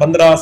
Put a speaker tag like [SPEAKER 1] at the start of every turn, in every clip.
[SPEAKER 1] 15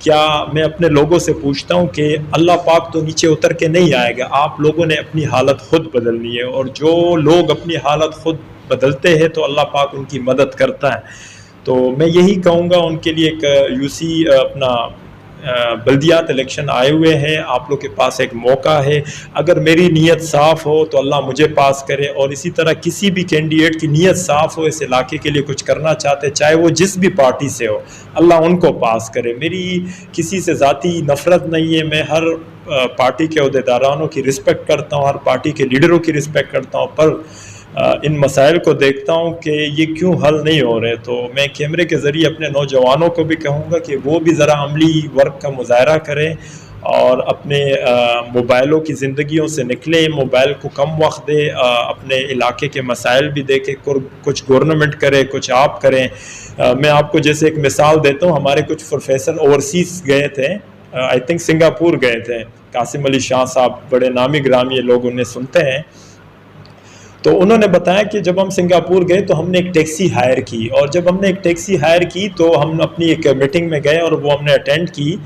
[SPEAKER 1] کیا میں اپنے لوگوں سے پوچھتا ہوں کہ اللہ پاک تو نیچے اتر کے نہیں آئے گا, آپ لوگوں نے اپنی حالت خود بدلنی ہے, اور جو لوگ اپنی حالت خود بدلتے ہیں تو اللہ پاک ان کی مدد کرتا ہے. تو میں یہی کہوں گا ان کے لیے ایک یو سی اپنا بلدیات الیکشن آئے ہوئے ہیں, آپ لوگ کے پاس ایک موقع ہے, اگر میری نیت صاف ہو تو اللہ مجھے پاس کرے, اور اسی طرح کسی بھی کینڈیڈیٹ کی نیت صاف ہو, اس علاقے کے لیے کچھ کرنا چاہتے چاہے وہ جس بھی پارٹی سے ہو, اللہ ان کو پاس کرے. میری کسی سے ذاتی نفرت نہیں ہے, میں ہر پارٹی کے عہدیدارانوں کی رسپیکٹ کرتا ہوں, ہر پارٹی کے لیڈروں کی رسپیکٹ کرتا ہوں, پر ان مسائل کو دیکھتا ہوں کہ یہ کیوں حل نہیں ہو رہے. تو میں کیمرے کے ذریعے اپنے نوجوانوں کو بھی کہوں گا کہ وہ بھی ذرا عملی ورک کا مظاہرہ کریں اور اپنے موبائلوں کی زندگیوں سے نکلیں, موبائل کو کم وقت دیں, اپنے علاقے کے مسائل بھی دیکھیں, کچھ گورنمنٹ کرے, کچھ آپ کریں. میں آپ کو جیسے ایک مثال دیتا ہوں, ہمارے کچھ پروفیسر اوورسیز گئے تھے, آئی تھنک سنگاپور گئے تھے, قاسم علی شاہ صاحب بڑے نامی گرامی لوگ انہیں سنتے ہیں. تو انہوں نے بتایا کہ جب ہم سنگاپور گئے تو ہم نے ایک ٹیکسی ہائر کی, اور جب ہم نے ایک ٹیکسی ہائر کی تو ہم اپنی ایک میٹنگ میں گئے اور وہ ہم نے اٹینڈ کی.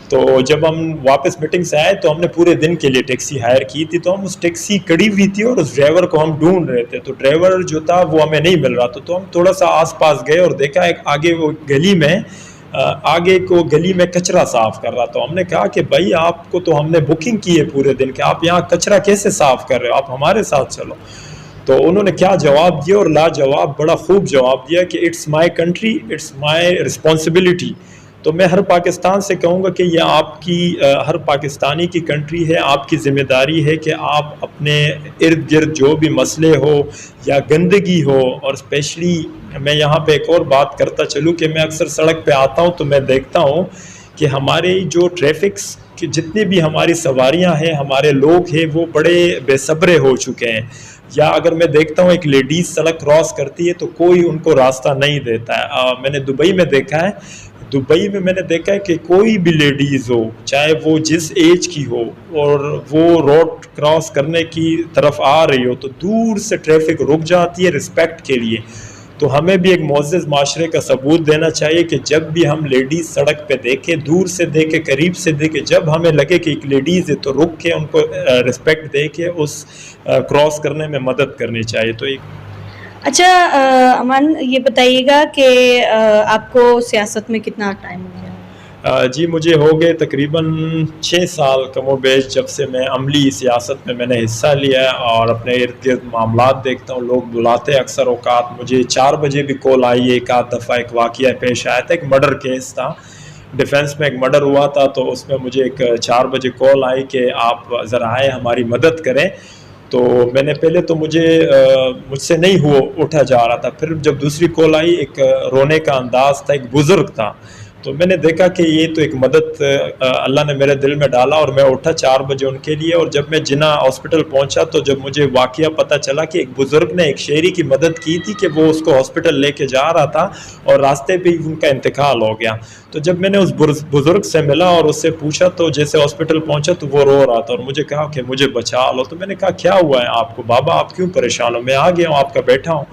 [SPEAKER 1] تو جب ہم واپس میٹنگ سے آئے تو ہم نے پورے دن کے لیے ٹیکسی ہائر کی تھی, تو ہم اس ٹیکسی کڑی ہوئی تھی اور اس ڈرائیور کو ہم ڈھونڈ رہے تھے. تو ڈرائیور جو تھا وہ ہمیں نہیں مل رہا تھا, تو ہم تھوڑا سا آس پاس گئے اور دیکھا ایک آگے وہ گلی میں گلی میں کچرا صاف کر رہا. تو ہم نے کہا کہ بھائی آپ کو تو ہم نے بکنگ کی ہے پورے دن کہ آپ یہاں کچرا کیسے صاف کر رہے ہو, آپ ہمارے ساتھ چلو. تو انہوں نے کیا جواب دیا, اور لاجواب, بڑا خوب جواب دیا کہ it's my country, it's my responsibility. تو میں ہر پاکستان سے کہوں گا کہ یہ آپ کی, ہر پاکستانی کی کنٹری ہے, آپ کی ذمہ داری ہے کہ آپ اپنے ارد گرد جو بھی مسئلے ہو یا گندگی ہو, اور اسپیشلی میں یہاں پہ ایک اور بات کرتا چلوں کہ میں اکثر سڑک پہ آتا ہوں تو میں دیکھتا ہوں کہ ہمارے جو ٹریفکس کہ جتنے بھی ہماری سواریاں ہیں, ہمارے لوگ ہیں, وہ بڑے بے صبرے ہو چکے ہیں. یا اگر میں دیکھتا ہوں ایک لیڈیز سڑک کراس کرتی ہے تو کوئی ان کو راستہ نہیں دیتا ہے. میں نے دبئی میں دیکھا ہے, دبئی میں میں نے دیکھا ہے کہ کوئی بھی لیڈیز ہو, چاہے وہ جس ایج کی ہو, اور وہ روڈ کراس کرنے کی طرف آ رہی ہو تو دور سے ٹریفک رک جاتی ہے رسپیکٹ کے لیے. تو ہمیں بھی ایک معزز معاشرے کا ثبوت دینا چاہیے کہ جب بھی ہم لیڈیز سڑک پہ دیکھیں, دور سے دیکھیں, قریب سے دیکھیں, جب ہمیں لگے کہ ایک لیڈیز ہے تو رک کے ان کو رسپیکٹ دے کے اس کراس کرنے میں مدد کرنی چاہیے. تو ایک
[SPEAKER 2] اچھا امان, یہ بتائیے گا کہ آپ کو سیاست میں کتنا ٹائم ہو گیا؟
[SPEAKER 1] جی مجھے ہو گئے تقریباً 6 سال کم و بیش جب سے میں عملی سیاست میں نے حصہ لیا ہے, اور اپنے ارد گرد معاملات دیکھتا ہوں. لوگ بلاتے اکثر اوقات, مجھے 4 بجے بھی کال آئی ہے, ایک آدھ دفعہ ایک واقعہ پیش آیا تھا, ایک مرڈر کیس تھا, ڈیفینس میں ایک مرڈر ہوا تھا, تو اس میں مجھے ایک 4 بجے کال آئی کہ آپ ذرا آئیں ہماری مدد کریں. تو میں نے پہلے تو مجھ سے نہیں اٹھا جا رہا تھا, پھر جب دوسری کال آئی, ایک رونے کا انداز تھا, ایک بزرگ تھا, تو میں نے دیکھا کہ یہ تو ایک مدد اللہ نے میرے دل میں ڈالا, اور میں اٹھا 4 بجے ان کے لیے. اور جب میں جناح ہاسپٹل پہنچا تو جب مجھے واقعہ پتہ چلا کہ ایک بزرگ نے ایک شہری کی مدد کی تھی کہ وہ اس کو ہاسپٹل لے کے جا رہا تھا اور راستے پہ ان کا انتقال ہو گیا. تو جب میں نے اس بزرگ سے ملا اور اس سے پوچھا تو جیسے ہاسپٹل پہنچا تو وہ رو رہا تھا, اور مجھے کہا کہ مجھے بچا لو. تو میں نے کہا کیا ہوا ہے آپ کو بابا, آپ کیوں پریشان ہو, میں آ گیا ہوں, آپ کا بیٹھا ہوں.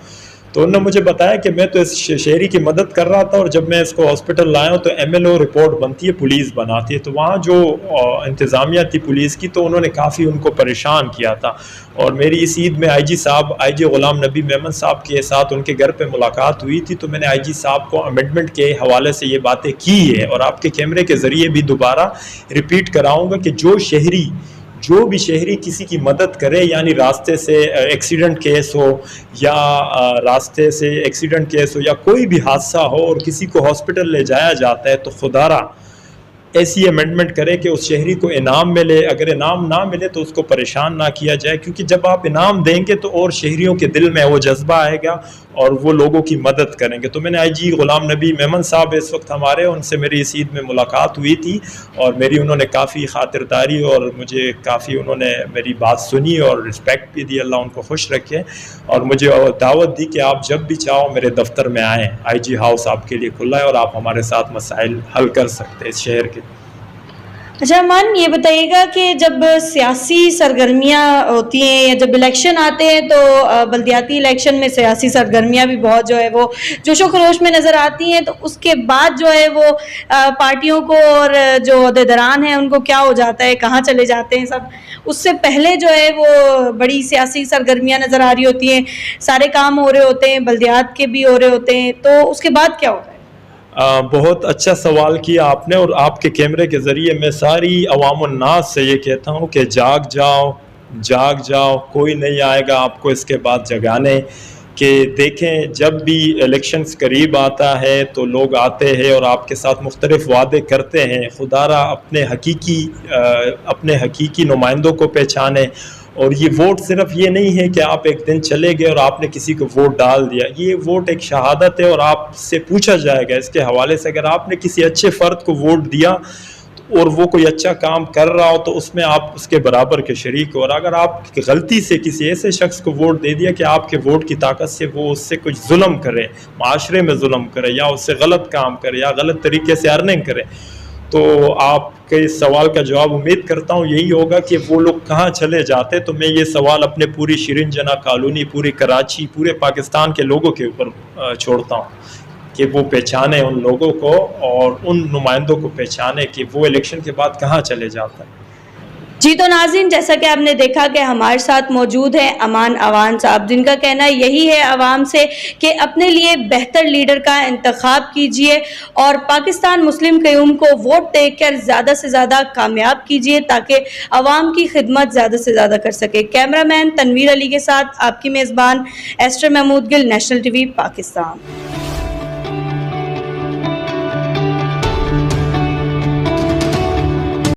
[SPEAKER 1] تو انہوں نے مجھے بتایا کہ میں تو اس شہری کی مدد کر رہا تھا, اور جب میں اس کو ہاسپٹل لایا ہوں تو MLO رپورٹ بنتی ہے, پولیس بناتی ہے, تو وہاں جو انتظامیہ تھی پولیس کی تو انہوں نے کافی ان کو پریشان کیا تھا. اور میری اس عید میں آئی جی غلام نبی میمن صاحب کے ساتھ ان کے گھر پہ ملاقات ہوئی تھی, تو میں نے IG صاحب کو امینڈمنٹ کے حوالے سے یہ باتیں کی ہے, اور آپ کے کیمرے کے ذریعے بھی دوبارہ ریپیٹ کراؤں گا کہ جو بھی شہری کسی کی مدد کرے, یعنی راستے سے ایکسیڈنٹ کیس ہو یا راستے سے ایکسیڈنٹ کیس ہو یا کوئی بھی حادثہ ہو اور کسی کو ہاسپٹل لے جایا جاتا ہے, تو خدا را ایسی امینڈمنٹ کرے کہ اس شہری کو انعام ملے. اگر انعام نہ ملے تو اس کو پریشان نہ کیا جائے, کیونکہ جب آپ انعام دیں گے تو اور شہریوں کے دل میں وہ جذبہ آئے گا اور وہ لوگوں کی مدد کریں گے. تو میں نے IG غلام نبی میمن صاحب اس وقت ہمارے, ان سے میری اس عید میں ملاقات ہوئی تھی, اور انہوں نے کافی خاطرداری اور مجھے کافی انہوں نے میری بات سنی اور رسپیکٹ بھی دی, اللہ ان کو خوش رکھے, اور مجھے دعوت دی کہ آپ جب بھی چاہو میرے دفتر میں آئیں, IG ہاؤس آپ کے لیے کھلا ہے اور آپ ہمارے ساتھ مسائل حل کر سکتے ہیں اس شہر کے.
[SPEAKER 2] اچھا امان، یہ بتائیے گا کہ جب سیاسی سرگرمیاں ہوتی ہیں یا جب الیکشن آتے ہیں تو بلدیاتی الیکشن میں سیاسی سرگرمیاں بھی بہت جو ہے وہ جوش و خروش میں نظر آتی ہیں، تو اس کے بعد جو ہے وہ پارٹیوں کو اور جو عہدیداران ہیں ان کو کیا ہو جاتا ہے، کہاں چلے جاتے ہیں سب. اس سے پہلے جو ہے وہ بڑی سیاسی سرگرمیاں نظر آ رہی ہوتی ہیں، سارے کام ہو رہے ہوتے ہیں، بلدیات کے بھی ہو رہے ہوتے ہیں، تو اس کے بعد کیا ہوتا ہے؟
[SPEAKER 1] بہت اچھا سوال کیا آپ نے، اور آپ کے کیمرے کے ذریعے میں ساری عوام الناس سے یہ کہتا ہوں کہ جاگ جاؤ، جاگ جاؤ، کوئی نہیں آئے گا آپ کو اس کے بعد جگانے. کہ دیکھیں جب بھی الیکشنز قریب آتا ہے تو لوگ آتے ہیں اور آپ کے ساتھ مختلف وعدے کرتے ہیں. خدا را اپنے حقیقی نمائندوں کو پہچانے. اور یہ ووٹ صرف یہ نہیں ہے کہ آپ ایک دن چلے گئے اور آپ نے کسی کو ووٹ ڈال دیا. یہ ووٹ ایک شہادت ہے، اور آپ سے پوچھا جائے گا اس کے حوالے سے. اگر آپ نے کسی اچھے فرد کو ووٹ دیا اور وہ کوئی اچھا کام کر رہا ہو تو اس میں آپ اس کے برابر کے شریک ہو. اور اگر آپ غلطی سے کسی ایسے شخص کو ووٹ دے دیا کہ آپ کے ووٹ کی طاقت سے وہ اس سے کچھ ظلم کرے، معاشرے میں ظلم کرے، یا اس سے غلط کام کرے، یا غلط طریقے سے ارننگ کرے، تو آپ کے اس سوال کا جواب امید کرتا ہوں یہی ہوگا کہ وہ لوگ کہاں چلے جاتے. تو میں یہ سوال اپنے پوری شرین جنا کالونی، پوری کراچی، پورے پاکستان کے لوگوں کے اوپر چھوڑتا ہوں کہ وہ پہچانے ان لوگوں کو اور ان نمائندوں کو پہچانے کہ وہ الیکشن کے بعد کہاں چلے جاتا ہے.
[SPEAKER 2] جی تو ناظرین، جیسا کہ آپ نے دیکھا کہ ہمارے ساتھ موجود ہیں امان اوان صاحب، جن کا کہنا یہی ہے عوام سے کہ اپنے لیے بہتر لیڈر کا انتخاب کیجئے اور پاکستان مسلم قیوم کو ووٹ دے کر زیادہ سے زیادہ کامیاب کیجئے تاکہ عوام کی خدمت زیادہ سے زیادہ کر سکے. کیمرہ مین تنویر علی کے ساتھ آپ کی میزبان ایسٹر محمود گل، نیشنل ٹی وی پاکستان.